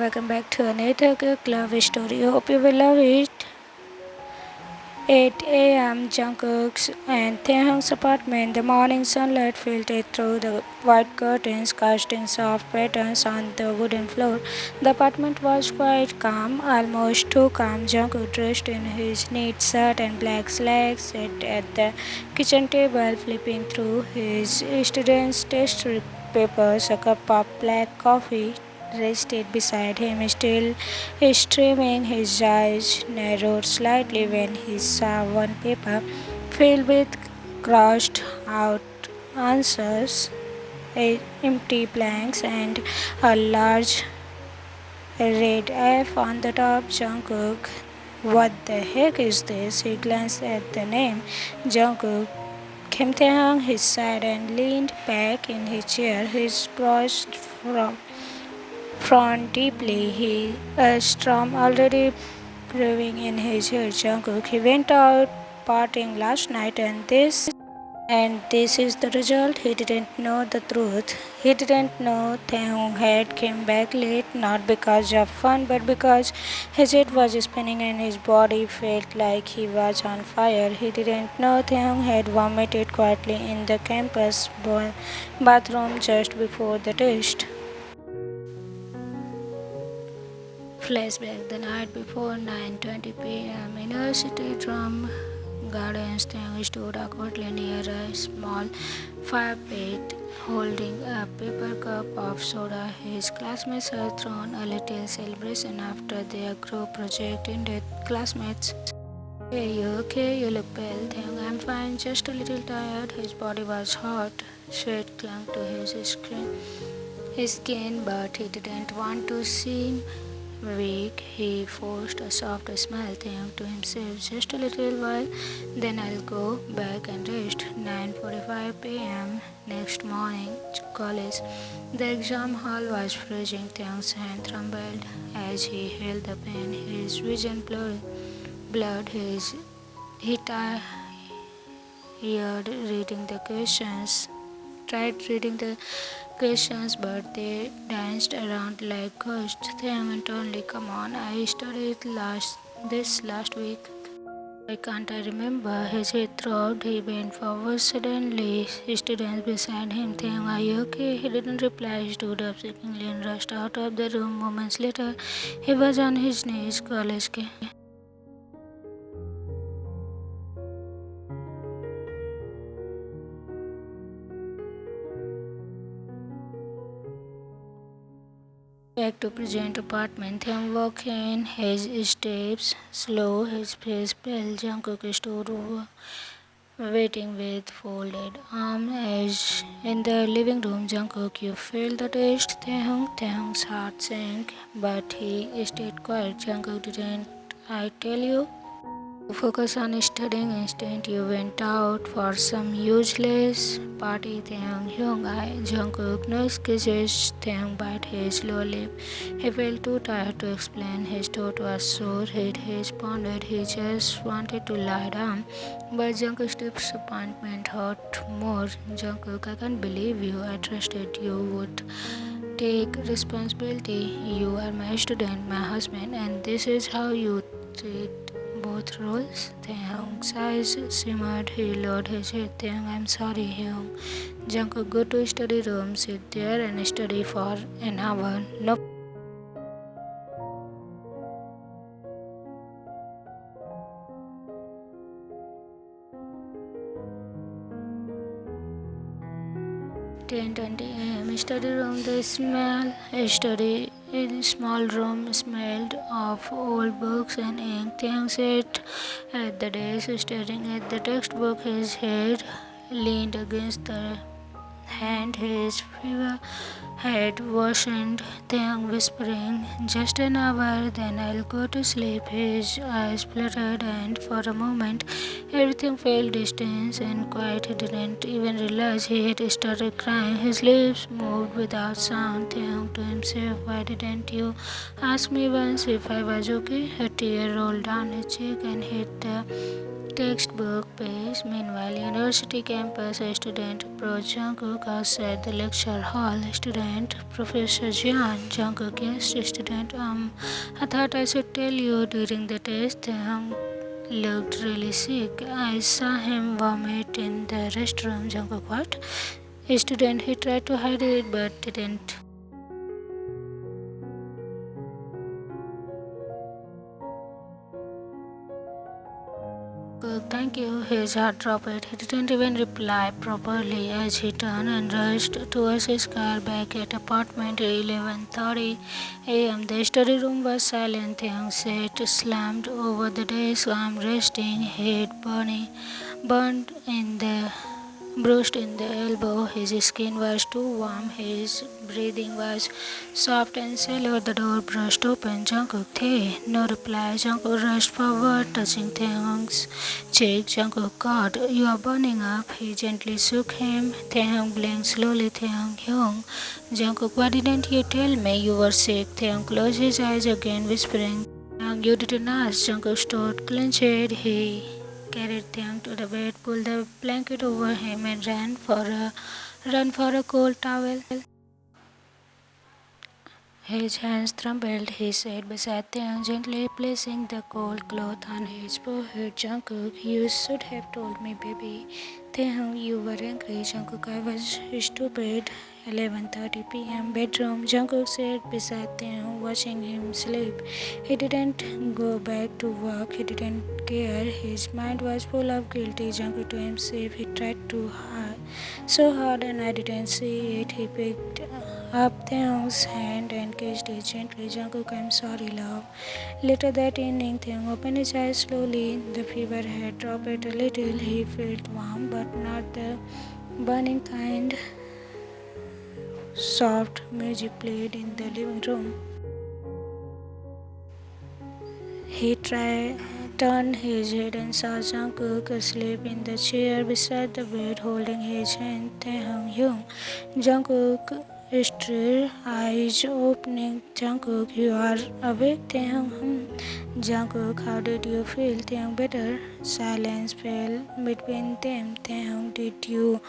welcome back to another Taekook love story. Hope you will love it. 8 a.m. Jungkook's and Taehyung's apartment. The morning sunlight filtered through the white curtains, casting soft patterns on the wooden floor. The apartment was quite calm, almost too calm. Jungkook, dressed in his neat shirt and black slacks, sat at the kitchen table, flipping through his students' test papers. A cup of black coffee rested beside him, still streaming. His eyes narrowed slightly when he saw one paper filled with crossed out answers, empty blanks, and a large red F on the top. Jungkook, what the heck is this? He glanced at the name. Jungkook. Kim Taehyung, he sighed and leaned back in his chair, his brows frowned deeply. He a storm already brewing in his head. Jungkook, he went out partying last night, and this is the result. He didn't know the truth. He didn't know Taehyung had come back late, not because of fun, but because his head was spinning and his body felt like he was on fire. He didn't know Taehyung had vomited quietly in the campus bathroom just before the test. Flashback, the night before 9:20 p.m. in a city drum gardens. Taehyung stood awkwardly near a small fire pit, holding a paper cup of soda. His classmates had thrown a little celebration after their group project ended. Classmates, hey, you okay? You look pale. Taehyung, I'm fine, just a little tired. His body was hot. Sweat clung to his skin, but he didn't want to seem weak. He forced a soft smile, Taehyung to himself, just a little while, then I'll go back and rest. 9:45 p.m. next morning, college. The exam hall was freezing. Taehyung's hand trembled as he held the pen. His vision blurred. He tired reading the questions. Tried reading the questions, but they danced around like ghosts. Taehyung only, come on, I studied this last week. Why can't I remember? His head throbbed. He bent forward suddenly. Students beside him, Taehyung, are you okay? He didn't reply. He stood up shakingly and rushed out of the room. Moments later, he was on his knees. College के back to present apartment. Taehyung walked in, his steps slow, his face pale. Jungkook stood waiting with folded arms. As in the living room, Jungkook, you failed the test. Taehyung's heart sank, but he stayed quiet. Jungkook, didn't I tell you? Focus on studying. Instead, you went out for some useless party. Jungkook, no excuses. Taehyung bit his lower lip. He felt too tired to explain. His throat was sore. His head pounded. He just wanted to lie down. But Jungkook's disappointment hurt more. Jungkook, I can't believe you. I trusted you would take responsibility. You are my student, my husband, and this is how you treat both roles. Taehyung's eyes shimmered. He lowered his head. Taehyung, I'm sorry, Hyung. Jungkook, go to study room, sit there and study for an hour. No. 10:20 a.m. Study room. The small room smelled of old books and ink. Taehyung sat at the desk, staring at the textbook. His head leaned against the hand. His fever had worsened. Taehyung whispering, just an hour, then I'll go to sleep. His eyes fluttered, and for a moment everything felt distant and quiet. He didn't even realize he had started crying. His lips moved without sound. Taehyung to himself, why didn't you ask me once if I was okay? A tear rolled down his cheek and hit the Textbook page. Meanwhile, university campus, a student approached Jungkook outside the lecture hall. Student, Professor Jungkook, yes, student, I thought I should tell you during the test. Taehyung looked really sick. I saw him vomit in the restroom. Jungkook, what? A student, he tried to hide it but didn't. Thank you. His heart dropped. He didn't even reply properly as he turned and rushed towards his car back at apartment 11:30 a.m. The study room was silent. Taehyung sat slammed over the desk, arm resting, head burned in the bruised in the elbow. His skin was too warm. His breathing was soft and shallow. The door burst open. Jungkook, Tae. No reply. Jungkook rushed forward, touching Taehyung's cheek. Jungkook, God, you are burning up. He gently shook him. Taehyung blinked slowly. Taehyung. Jungkook, why didn't you tell me you were sick? Taehyung closed his eyes again, whispering. You didn't ask. Jungkook stood clenched. He carried Taehyung to the bed, pulled the blanket over him, and ran for a cold towel. His hands trembled. He sat beside Taehyung, gently placing the cold cloth on his forehead. Jungkook, you should have told me, baby. Taehyung, you were angry. Jungkook, I was stupid. 11:30 p.m. bedroom. Jungkook sat beside Taehyung, watching him sleep. He didn't go back to work. He didn't care. His mind was full of guilty. Jungkook to himself. He tried too hard, so hard, and I didn't see it. He picked up Taehyung's hand and kissed it gently. Jungkook, I'm sorry, love. Later that evening, Taehyung opened his eyes slowly. The fever had dropped a little. He felt warm, but not the burning kind. Soft music played in the living room. Turned his head and saw Jungkook asleep in the chair beside the bed, holding his hand. Taehyung. Jungkook stirred, eyes opening. Jungkook, you are awake? Taehyung. Jungkook, how did you feel? Taehyung, better. Silence fell between them. Taehyung, did you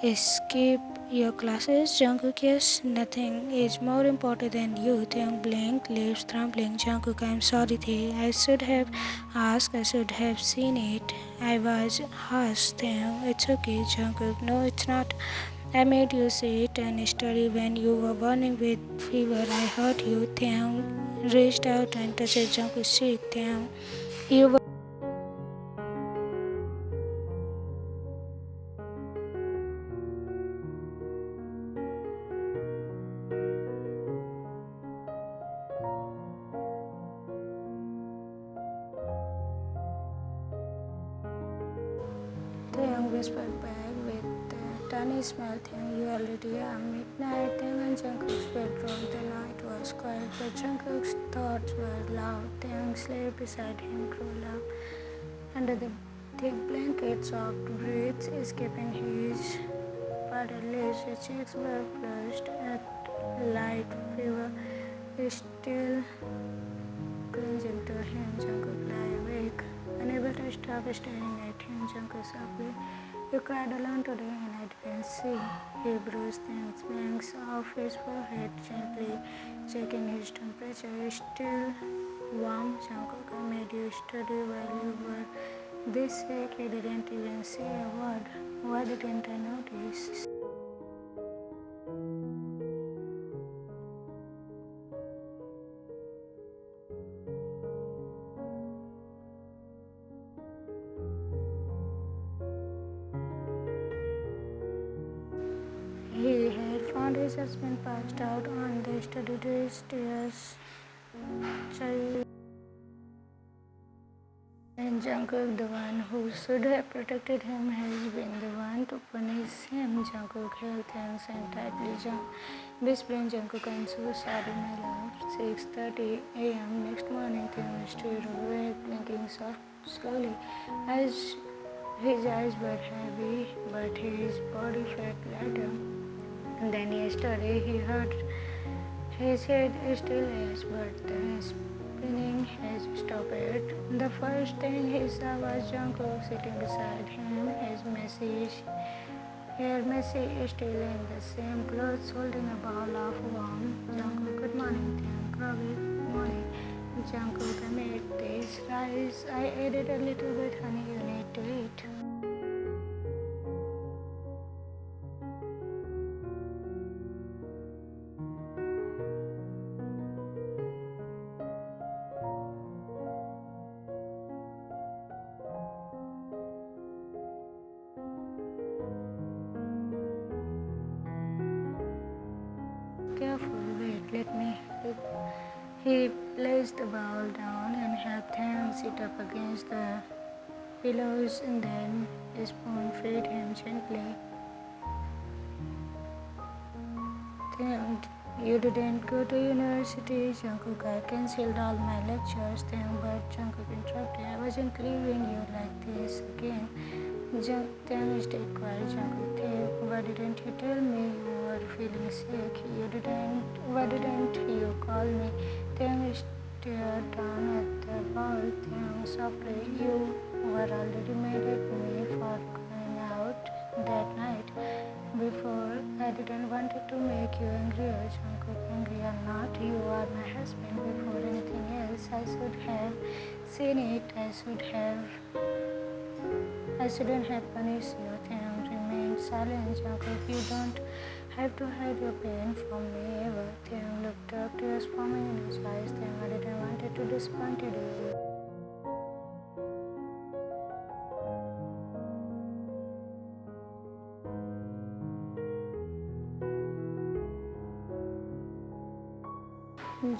escape your classes? Jungkook, yes, nothing is more important than you. Taehyung blinked, lips trembling. Jungkook, I'm sorry, Tae. I should have asked, I should have seen it. I was harsh. Taehyung, it's okay. Jungkook, no, it's not. I made you sit and study when you were burning with fever. I hurt you. Taehyung reached out and touched Jungkook's cheek. Taehyung, you were. Taehyung whispered back with a tiny smile. Taehyung, you already are. Midnight. Taehyung and Jungkook's bedroom. The night was quiet, but Jungkook's thoughts were loud. Taehyung slept beside him, curled up under the thick blanket, soft breaths escaping his parted lips. His cheeks were flushed at light. Fever still clinging to him. Jungkook lay awake, unable to stop staring at him. Jungkook softly, you cried alone today and I didn't see. He bruised the banks of his forehead, gently checking his temperature. Still warm. Jungkook, I made you study while you were this sick. You didn't even say a word. Why didn't I notice? He had found his husband passed out on the study stairs. And Jungkook, the one who should have protected him, has been the one to punish him. Jungkook held hands and tightly whispering, Jungkook, I'm so sorry, my love. 6:30 a.m. next morning, Taehyung stood awake, blinking slowly. His eyes were heavy, but his body felt lighter than yesterday. He heard His head still is, but the spinning has stopped. The first thing he saw was Jungkook sitting beside him, his messy hair messy, still in the same clothes, holding a bowl of warm. Jungkook, good morning, Taehyung. Good morning. Jungkook, I made this rice. I added a little bit honey. You need to eat. Careful, wait, let me help. He placed the bowl down and helped him sit up against the pillows, and then a spoon fed him gently. Taehyung, you didn't go to university. Jungkook, I cancelled all my lectures. But Jungkook interrupted. I wasn't leaving you like this again. Taehyung stayed quiet. Jungkook, why didn't you tell me you were feeling sick? Why didn't you call me? Taehyung stared down at the bowl. Taehyung softly, you were already mad at me for going out that night. Before, I didn't want to make you angry. Jungkook, angry or not, you are my husband. Before anything else, I should have seen it. I shouldn't have punished you. Taehyung remained silent. Jungkook, you don't have to hide your pain from me ever. Taehyung looked up, tears forming in his eyes. Taehyung, I didn't want to disappoint you.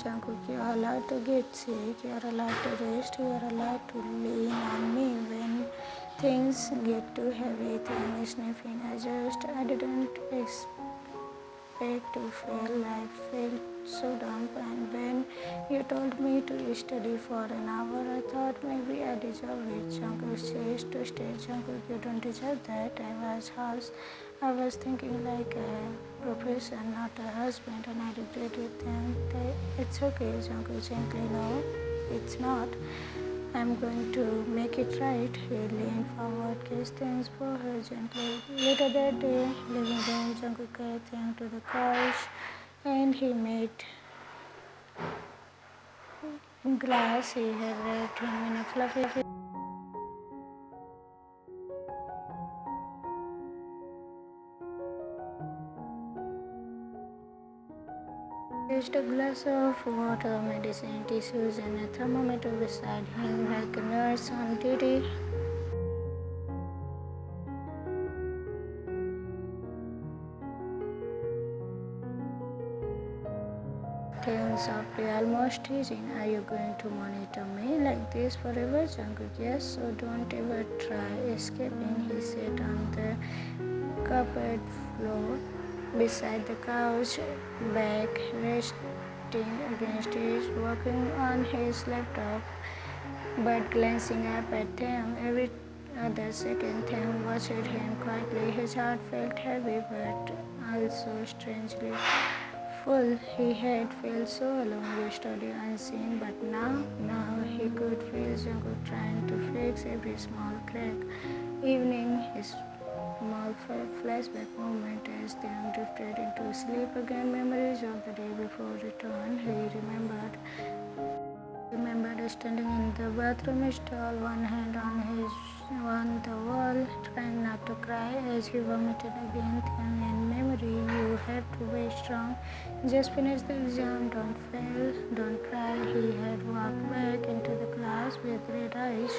Jungkook, you are allowed to get sick, you are allowed to rest, you are allowed to lean on me when things get too heavy. Taehyung sniffing. I didn't expect to fail. I felt so dumb, and when you told me to study for an hour, I thought maybe I deserve it. Jungkook's chest twisted. Jungkook, you don't deserve that. I was harsh. I was thinking like a professor, not a husband, and I regretted them. It's okay, Jungkook gently. No, it's not. I'm going to make it right. He leaned forward, kissed Taehyung's forehead gently. Later that day, living room, Jungkook carried Taehyung to the couch, and he made glass. He had wrapped him in a fluffy. Placed a glass of water, medicine, tissues, and a thermometer beside him like a nurse on duty. Taehyung softly, almost teasing. Are you going to monitor me like this forever? Jungkook, yes, so don't ever try escaping. He sat on the carpet floor beside the couch, back resting against it, working on his laptop, but glancing up at Taehyung every other second. Taehyung watched him quietly. His heart felt heavy, but also strangely full. He had felt so alone yesterday, unseen, but now he could feel Jungkook trying to fix every small crack. Evening, his small flashback moment as Taehyung drifted into sleep again. Memories of the day before return. He remembered standing in the bathroom stall, one hand on the wall, trying not to cry as he vomited again. Taehyung, in memory, you have to be strong. Just finish the exam, don't fail, don't cry. He had walked back into the class with red eyes.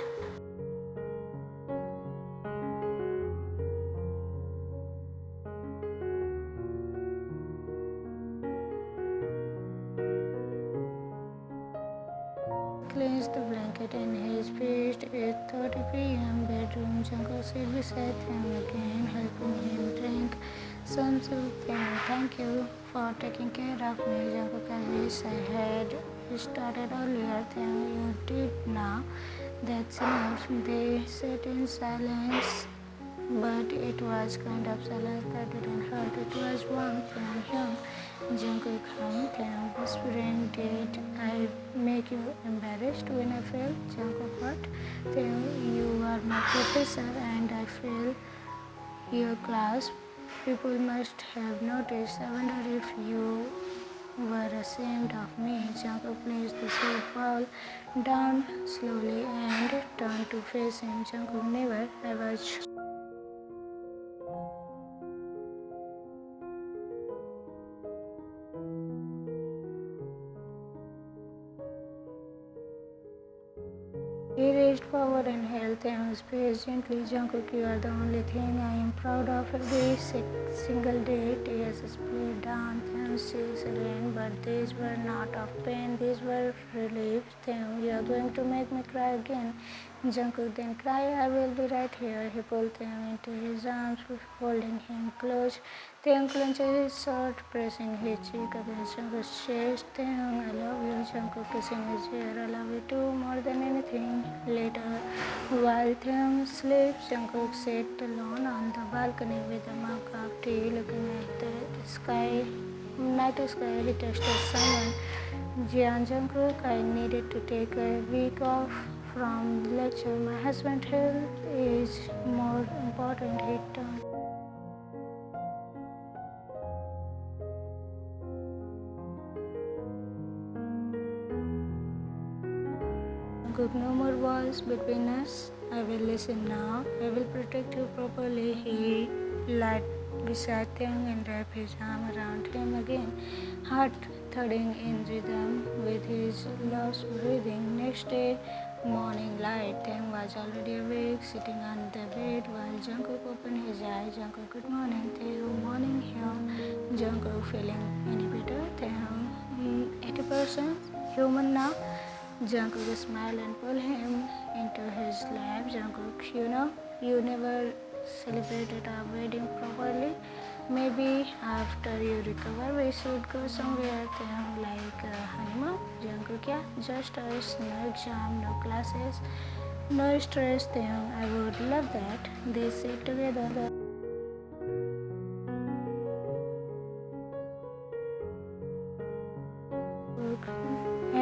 Clenched the blanket in his fist. 8:30 p.m. bedroom. Jungkook sat beside him again, helping him drink some soup. Thank you for taking care of me. Jungkook, I wish I had started earlier. You did now. That's enough. They sat in silence. but it was kind of silence that didn't hurt. It was warm. Taehyung and Jungkook hung. Taehyung whispering, "Did I make you embarrassed when I failed?" Jungkook, "What?" Taehyung, "You are my professor and I failed your class. People must have noticed. I wonder if you were ashamed of me." Jungkook placed the soup bowl down slowly and turned to face him. Jungkook, "Never. I was He reached forward and held Taehyung's face gently. "Jungkook, you are the only thing I am proud of. Every single day tears split down Taehyung's cheeks again, but these were not of pain, these were relief. Taehyung, you are going to make me cry again." Jungkook, "Then cry, I will be right here." He pulled Taehyung into his arms, holding him close. Taehyung clenched his sword, pressing his cheek against Jungkook's chest. "Taehyung, I love you." Jungkook, kissing his hair, "I love you too, more than anything." Later, while Taehyung sleeps, Jungkook sat alone on the balcony with a mug of tea, looking at the night sky. He texted someone, "Jian Jungkook, I needed to take a week off from the lecture. My husband's health is more important." He turned. Jungkook, "No more walls between us. I will listen now. I will protect you properly." He lied beside Taehyung and wrapped his arm around him again, heart thudding in rhythm with his lost breathing. Next day, morning light. Taehyung was already awake, sitting on the bed while Jungkook opened his eyes. Jungkook, "Good morning." Taehyung, "Morning, Hyung." Jungkook, "Feeling any better?" Taehyung, 80% human now." Jungkook smiled and pulled him into his lap. Jungkook, you never celebrated our wedding properly. Maybe after you recover, we should go somewhere. Taehyung, like a honeymoon. Jungkook, yeah, just us, no exam, no classes, no stress. Taehyung, I would love that. They sat together.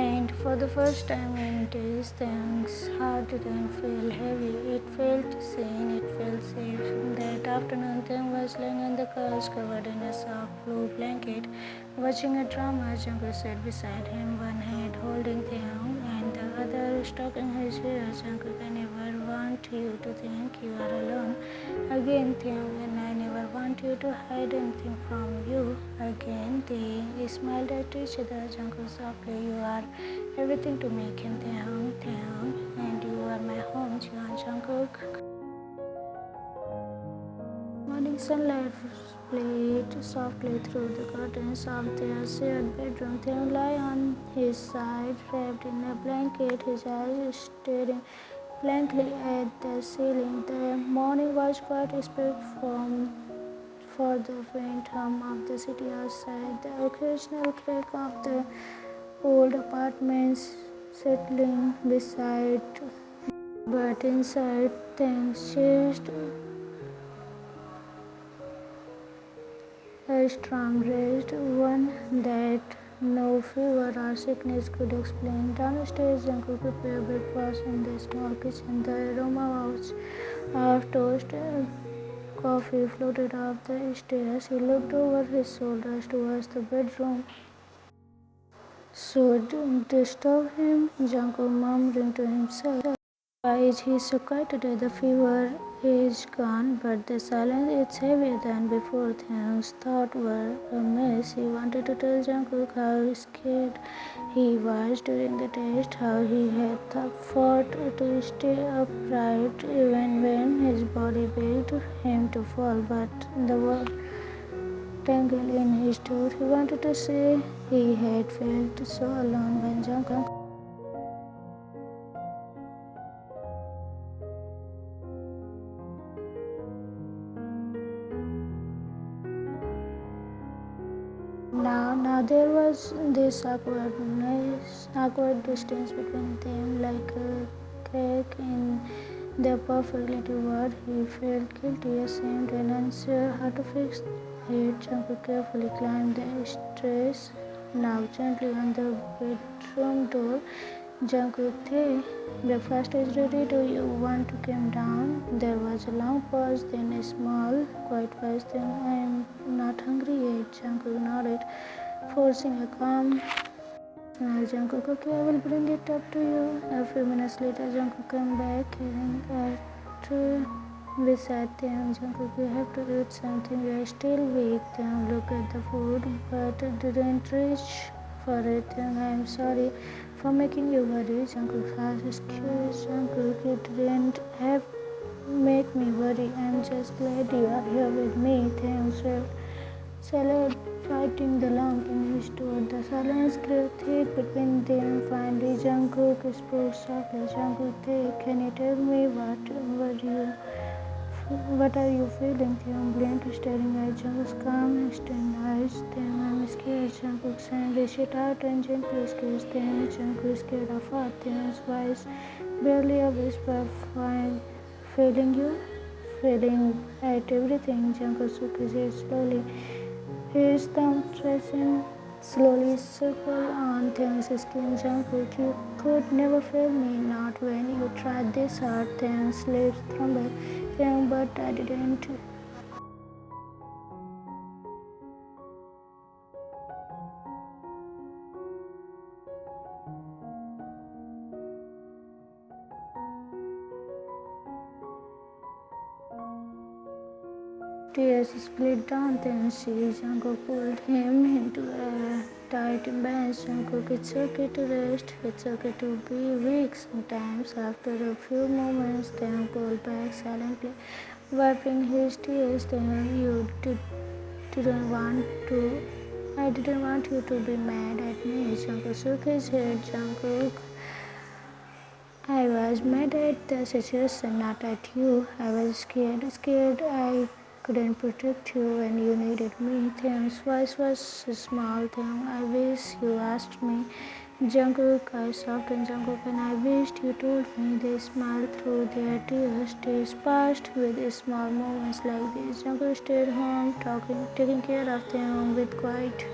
And for the first time in days, Taehyung's heart didn't feel heavy. It felt seen, it felt safe. That afternoon, Taehyung was laying on the couch, covered in a soft blue blanket, watching a drama. Jungkook sat beside him, one hand holding Taehyung and the other stroking his hair. Jungkook, I never want you to think you are alone again. Taehyung, and I never want you to hide anything from you again. They smiled at each other. Jungkook softly, you are everything to me. Kim Taehyung, Taehyung, and you are my home. Jian Jungkook. Morning sunlight played softly through the curtains of their shared bedroom. Taehyung lay on his side, wrapped in a blanket, his eyes staring blankly at the ceiling. The morning was quite spent for the faint hum of the city outside, the occasional crack of the old apartments settling beside. But inside, things changed. A storm raged, one that no fever or sickness could explain. Downstairs, Jungkook prepared breakfast in the small kitchen. The aroma of toast and coffee floated up the stairs. He looked over his shoulders towards the bedroom. Should disturb him, Jungkook murmuring to himself. Why is he so quiet today? The fever is gone, but the silence is heavier than before. Taehyung's thoughts were a mess. He wanted to tell Jungkook how scared he was during the test, how he had fought to stay upright even when his body begged him to fall, but the word tangled in his throat. He wanted to say he had felt so alone when Jungkook. Now there was this awkward distance between them, like a crack in The perfectly word. He felt guilty, ashamed, and unsure how to fix it. Jungkook carefully climbed the stairs, knocked gently on the bedroom door. Jungkook, hey, breakfast is ready. Do you want to come down? There was a long pause, then a small, quiet voice. Then I am not hungry yet. Jungkook nodded, forcing a calm smile. Jungkook, okay, I will bring it up to you. A few minutes later, Jungkook came back carrying a tray. Beside them, Jungkook, you have to eat something. You are still weak. Then look at the food, but didn't reach for it. Then I am sorry for making you worry. Jungkook asked, excuse Jungkook, you didn't have make me worry. I'm just glad you are here with me. Thanks, well. Salad fighting the lump in his throat. The silence grew thick between them. Finally, Jungkook spoke softly. Jungkook, can you tell me what are you feeling? Taehyung blinked, staring at Jungkook's calm, stern eyes. Taehyung, I'm scared. Jungkook sang, reach it out and gently squeezed Taehyung. Jungkook scared of her. Taehyung's voice barely a whisper. Fine, feeling you? Feeling at everything. Jungkook shook his head slowly. His thumb tracing slowly circled on Taehyung's skin. Jungkook, you could never fail me, not when you tried this hard. Taehyung's lips trembled. Taehyung, but I didn't. Tears split down. Then Jungkook pulled him into a tight embrace. Jungkook, it's okay to rest. It's okay to be weak sometimes. After a few moments, Taehyung pulled back silently, wiping his tears. Taehyung, didn't want to. I didn't want you to be mad at me. Jungkook shook his head. Jungkook, I was mad at the situation, not at you. I was scared I couldn't protect you when you needed me. Taehyung's voice was small. Taehyung, I wish you asked me. Jungkook, I softened Jungkook, and I wished you told me. They smiled through their tears. Days passed with small moments like this. Jungkook stayed home, taking care of Taehyung with quiet.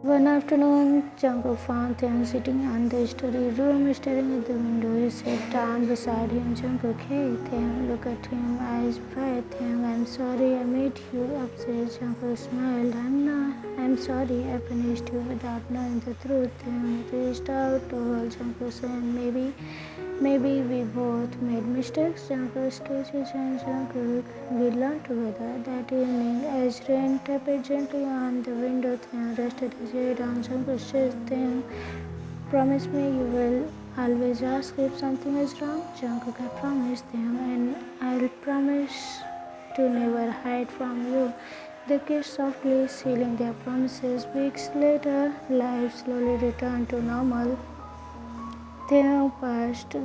One afternoon, Jungkook found Taehyung sitting in the study room, staring at the window. He sat down beside him. Jungkook, hey, Taehyung, look at him, eyes bright. Taehyung, I'm sorry I made you upset. Jungkook smiled. I'm sorry I punished you without knowing the truth. Taehyung reached out to hold Jungkook's hand. Maybe we both made mistakes. Jungkook's kisses and Jungkook, we learned together. That evening, as rain tapped gently on the window, Taehyung rested his head on Jungkook's chest. Taehyung, promise me you will always ask if something is wrong. Jungkook, I promise. Taehyung, and I'll promise to never hide from you. They kissed softly, sealing their promises. Weeks later, life slowly returned to normal. Taehyung passed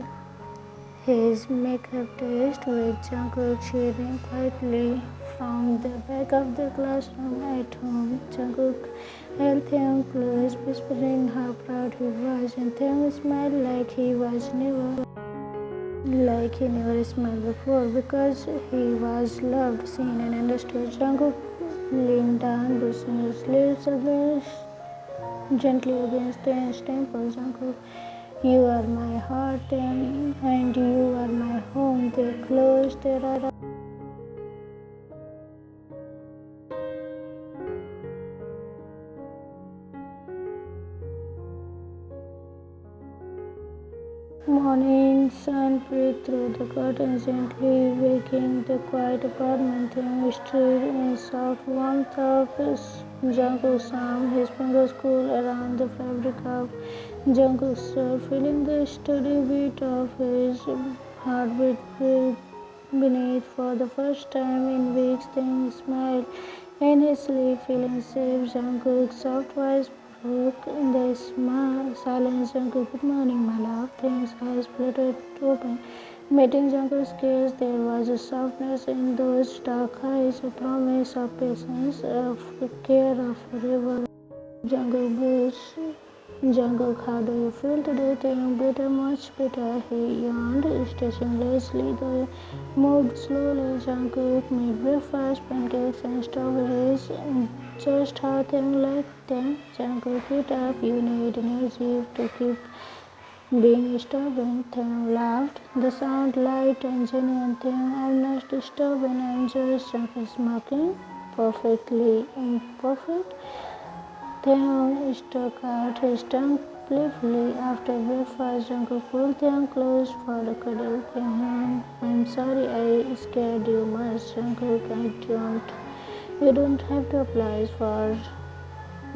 his makeup test with Jungkook cheering quietly from the back of the classroom at home. Jungkook held Taehyung close, whispering how proud he was, and Taehyung smiled like he never smiled before, because he was loved, seen, and understood. Jungkook leaned down, brushing his lips gently against Taehyung's temple. Jungkook, you are my heart and you are my home. They closed their eyes. Morning sun peeked through the curtains, gently waking the quiet apartment. Taehyung stood in soft warmth of Jungkook's arm, his fingers cool around the fabric of Jungkook's shirt, feeling the steady beat of his heartbeat beneath. For the first time in weeks, Taehyung smiled in his sleep, feeling safe. Jungkook's soft voice broke in the silence. Jungkook, good morning, my love. Taehyung's eyes fluttered open. Meeting Jungkook's gaze, there was a softness in those dark eyes, a promise of patience, of care, of forever. Jungkook breathes. Jungkook, how do you feel today? Taehyung, better, much better. He yawned, stretching lazily. They moved slowly. Jungkook made breakfast, pancakes and strawberries, just how Taehyung liked them. Jungkook, get up. You need energy to keep being stubborn. Taehyung laughed. The sound light and genuine. Taehyung, I'm not stubborn. I'm just smirking. Perfectly imperfect. Taehyung stuck out his tongue playfully. After breakfast, Jungkook pulled Taehyung close for a cuddle. Taehyung, I'm sorry I scared you much. Jungkook, you don't have to apologize for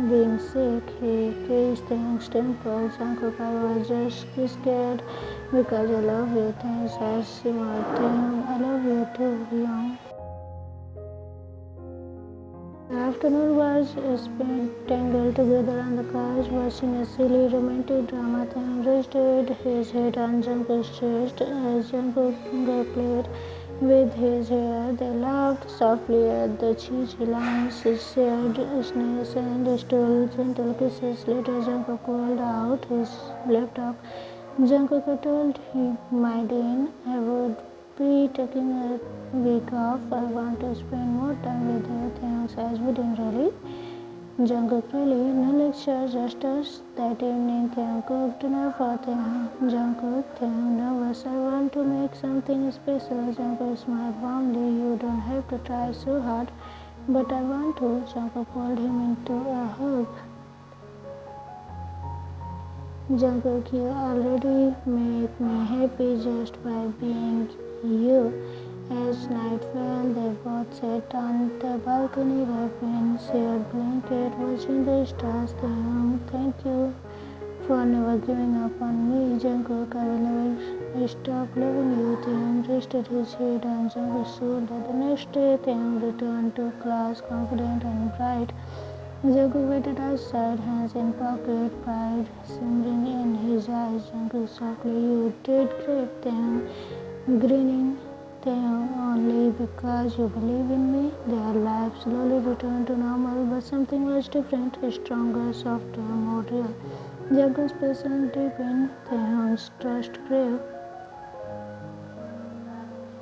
being sick. He kissed Taehyung's temple. Jungkook, I was just scared because I love you. Thanks, I simmered. Taehyung, I love you too, Young. The afternoon was spent tangled together on the couch, watching a silly romantic drama. Taehyung rested his head on Jungkook's chest as Jungkook played with his hair. They laughed softly at the cheesy lines, shared snacks, and stole gentle kisses. Later, Jungkook pulled out his laptop. Jungkook told him, my dean, I would be taking a week off. I want to spend more time with you. Thanks, as we didn't really. Jungkook really, no lecture, just us. That evening, Taehyung cooked dinner for Taehyung. Jungkook, Taehyung nervous. I want to make something special. Jungkook smiled warmly. You don't have to try so hard, but I want to. Jungkook pulled him into a hug. Jungkook, you already make me happy just by being you. As night fell, they both sat on the balcony, wrapped in shared blanket, watching the stars. Thank you for never giving up on me. Jungkook, I will never stop loving you. Taehyung rested his head on Jungkook's shoulder. The next day, Taehyung returned to class confident and bright. Jungkook waited outside, hands in pocket, pride simmering in his eyes. Jungkook softly, you did great. Taehyung grinning. Taehyung, only because you believe in me. Their lives slowly returned to normal, but something was different, stronger, softer, more real. Jungkook's patience deepened. Taehyung's trust grew.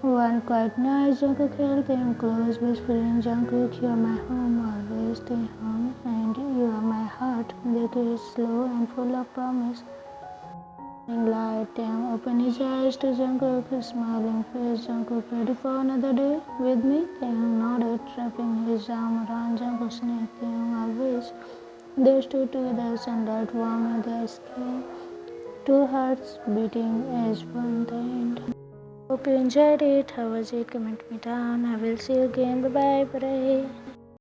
One quiet night, Jungkook held Taehyung close, whispering, Jungkook, you are my home always, Taehyung, and you are my heart. They kissed slow and full of promise. Light, Taehyung opened his eyes to Jungkook's smiling face. Jungkook, ready for another day with me? Taehyung nodded, wrapping his arm around Jungkook's neck. Taehyung always. They stood together, sunlight warming their skin, two hearts beating as one. The end. Hope you enjoyed it. How was it? Comment me down. I will see you again. Bye bye. Bye.